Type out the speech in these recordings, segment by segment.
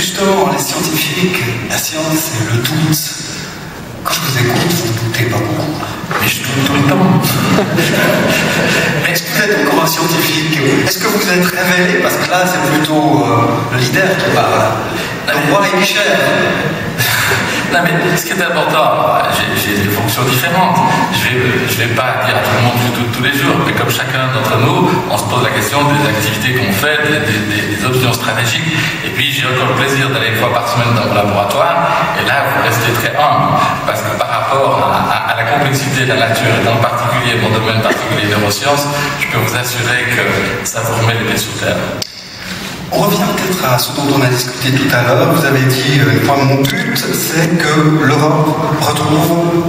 justement, les scientifiques, la science, c'est le doute. Quand je vous écoute, vous ne doutez pas beaucoup. Mais je doute tout le temps. Mais est-ce que vous êtes encore un scientifique? Est-ce que vous êtes révélé? Parce que là, c'est plutôt le leader qui parle. Le roi et Michel. Non, mais ce qui est important, j'ai des fonctions différentes. Je vais pas dire à tout le monde que je doute tous les jours, mais comme chacun d'entre nous, on se pose la question des activités qu'on fait, des options stratégiques. Et puis, j'ai encore le plaisir d'aller une fois par semaine dans mon laboratoire. Et là, vous restez très humble, parce que par rapport à la complexité de la nature, et dans particulier mon domaine particulier neurosciences, je peux vous assurer que ça vous remet les pieds sous terre. On revient peut-être à ce dont on a discuté tout à l'heure. Vous avez dit, mon but, c'est que l'Europe retrouve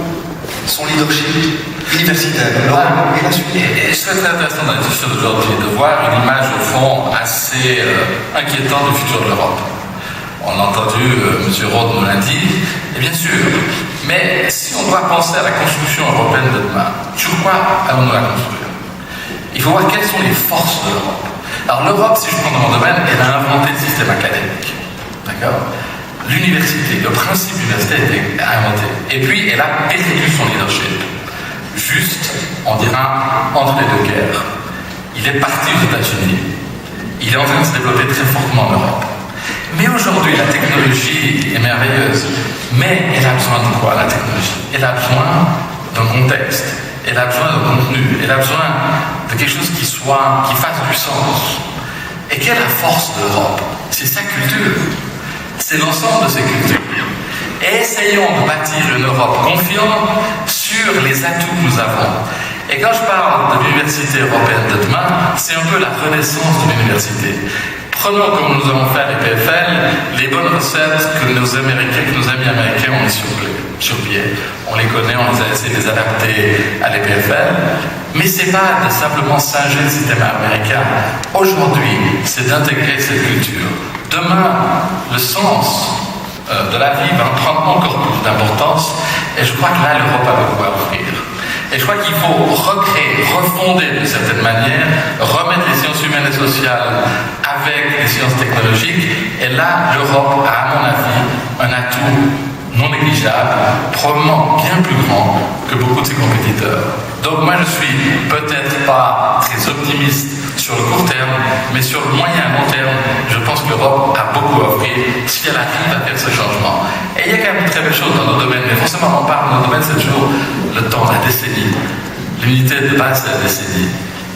son leadership universitaire, l'Europe et la Suisse. Et ce qui est intéressant dans la discussion d'aujourd'hui, de voir une image au fond assez inquiétante du futur de l'Europe. On a entendu, M. Rode nous l'a dit, et bien sûr, mais si on doit penser à la construction européenne de demain, sur quoi allons-nous la construire? Il faut voir quelles sont les forces de l'Europe. Alors l'Europe, si je prends dans mon domaine, elle a inventé le système académique. D'accord? L'université, le principe universitaire a été inventé. Et puis, elle a perdu son leadership. Juste, on dira, entre les deux guerres. Il est parti aux États-Unis. Il est en train de se développer très fortement en Europe. Mais aujourd'hui, la technologie est merveilleuse. Mais elle a besoin de quoi, la technologie? Elle a besoin d'un contexte. Elle a besoin de contenu. Elle a besoin de quelque chose qui fasse du sens. Et quelle est la force de l'Europe? C'est sa culture. C'est l'ensemble de ses cultures. Et essayons de bâtir une Europe confiante sur les atouts que nous avons. Et quand je parle de l'université européenne de demain, c'est un peu la renaissance de l'université. Prenons, comme nous avons fait à l'EPFL, les bonnes recettes que nos amis américains ont mis sur pied. On les connaît, on les a essayé de les adapter à l'EPFL. Mais c'est pas de simplement singer le système américain. Aujourd'hui, c'est d'intégrer cette culture. Demain, le sens de la vie va prendre encore plus d'importance. Et je crois que là, l'Europe a beaucoup à offrir. Et je crois qu'il faut recréer, refonder d'une certaine manière, remettre les sciences humaines et sociales avec les sciences technologiques. Et là, l'Europe a, à mon avis, un atout non négligeable, probablement bien plus grand que beaucoup de ses compétiteurs. Donc moi, je suis peut-être pas très optimiste sur le court terme, mais sur le moyen et long terme, je pense que l'Europe a beaucoup à offrir si elle arrive à faire ce changement. Et il y a quand même une très belle chose dans nos domaines, mais forcément on parle de nos domaines, c'est toujours le temps, la décennie. L'unité de base, c'est la décennie.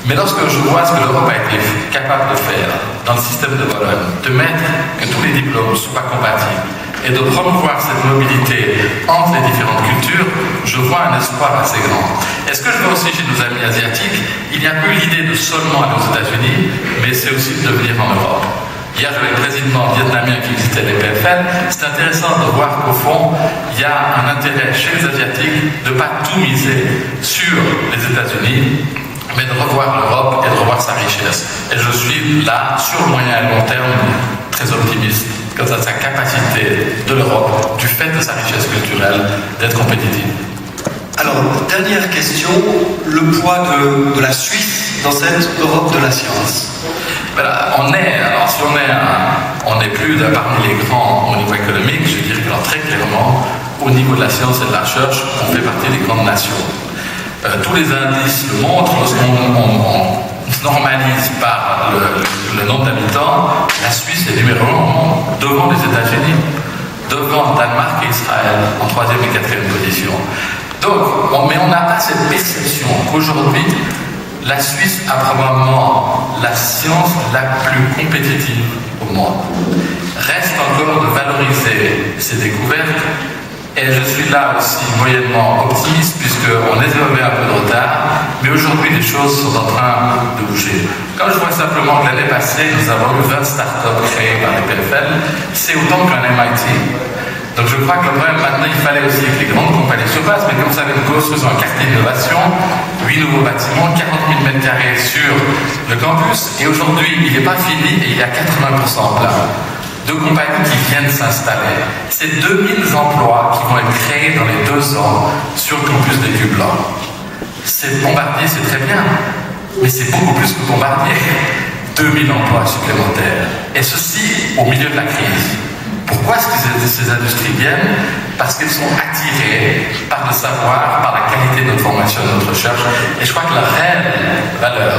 Mais lorsque je vois ce que l'Europe a été capable de faire dans le système de Bologne, de mettre que tous les diplômes soient compatibles et de promouvoir cette mobilité entre les différentes cultures, je vois un espoir assez grand. Et ce que je vois aussi chez nos amis asiatiques, il n'y a plus l'idée de seulement aller aux États-Unis, mais c'est aussi de venir en Europe. Hier, j'avais le président vietnamien qui visitait les PFL. C'est intéressant de voir qu'au fond, il y a un intérêt chez les Asiatiques de ne pas tout miser sur les États-Unis, mais de revoir l'Europe et de revoir sa richesse. Et je suis là, sur le moyen et long terme, très optimiste quant à sa capacité de l'Europe, du fait de sa richesse culturelle, d'être compétitive. Alors, dernière question, le poids de la Suisse dans cette Europe de la science. Voilà, si on n'est plus parmi les grands au niveau économique, je dirais que très clairement, au niveau de la science et de la recherche, on fait partie des grandes nations. Tous les indices le montrent, lorsqu'on normalise par le nombre d'habitants, la Suisse est numéro 1 devant les États-Unis, devant Danemark et Israël en 3e et 4e position. Donc, mais on n'a pas cette perception qu'aujourd'hui, la Suisse a probablement la science la plus compétitive au monde. Reste encore de valoriser ces découvertes. Et je suis là aussi moyennement optimiste puisqu'on est arrivé un peu de retard, mais aujourd'hui les choses sont en train de bouger. Quand je vois simplement que l'année passée, nous avons eu 20 startups créées par les PFL, c'est autant qu'un MIT. Donc je crois que le problème maintenant, il fallait aussi que les grandes compagnies se passent, mais comme ça, avec Gauss faisant un quartier d'innovation, 8 nouveaux bâtiments, 40 000 mètres carrés sur le campus, et aujourd'hui, il n'est pas fini et il est à 80% plein. De compagnies qui viennent s'installer. C'est 2000 emplois qui vont être créés dans les 2 ans sur le campus des Vieux-Blancs. C'est Bombardier, c'est très bien, mais c'est beaucoup plus que Bombardier. 2000 emplois supplémentaires. Et ceci au milieu de la crise. Pourquoi est-ce que ces industries viennent? Parce qu'elles sont attirées par le savoir, par la qualité de notre formation et de notre recherche. Et je crois que la réelle valeur,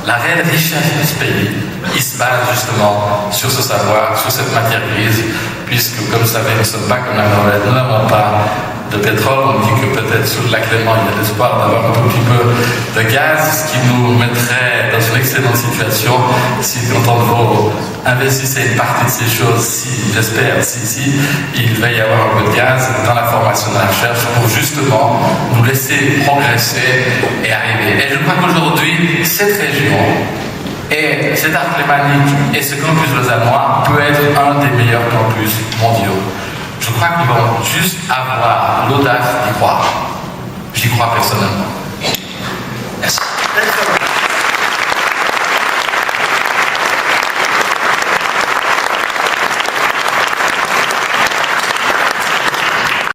la réelle richesse de ce pays, il se base justement sur ce savoir, sur cette matière grise, puisque, comme vous savez, nous ne sommes pas comme la Norvège, nous n'avons pas de pétrole. On dit que peut-être sous le lac Léman, il y a l'espoir d'avoir un tout petit peu de gaz, ce qui nous mettrait dans une excellente situation si, quand on vous investissez une partie de ces choses, si, j'espère, si il va y avoir un peu de gaz dans la formation de la recherche pour justement nous laisser progresser et arriver. Et je crois qu'aujourd'hui, cette région et cet arc lémanique et ce campus lausannois peut être un des meilleurs campus mondiaux. Je crois qu'ils vont juste avoir l'audace d'y croire. J'y crois personnellement. Merci.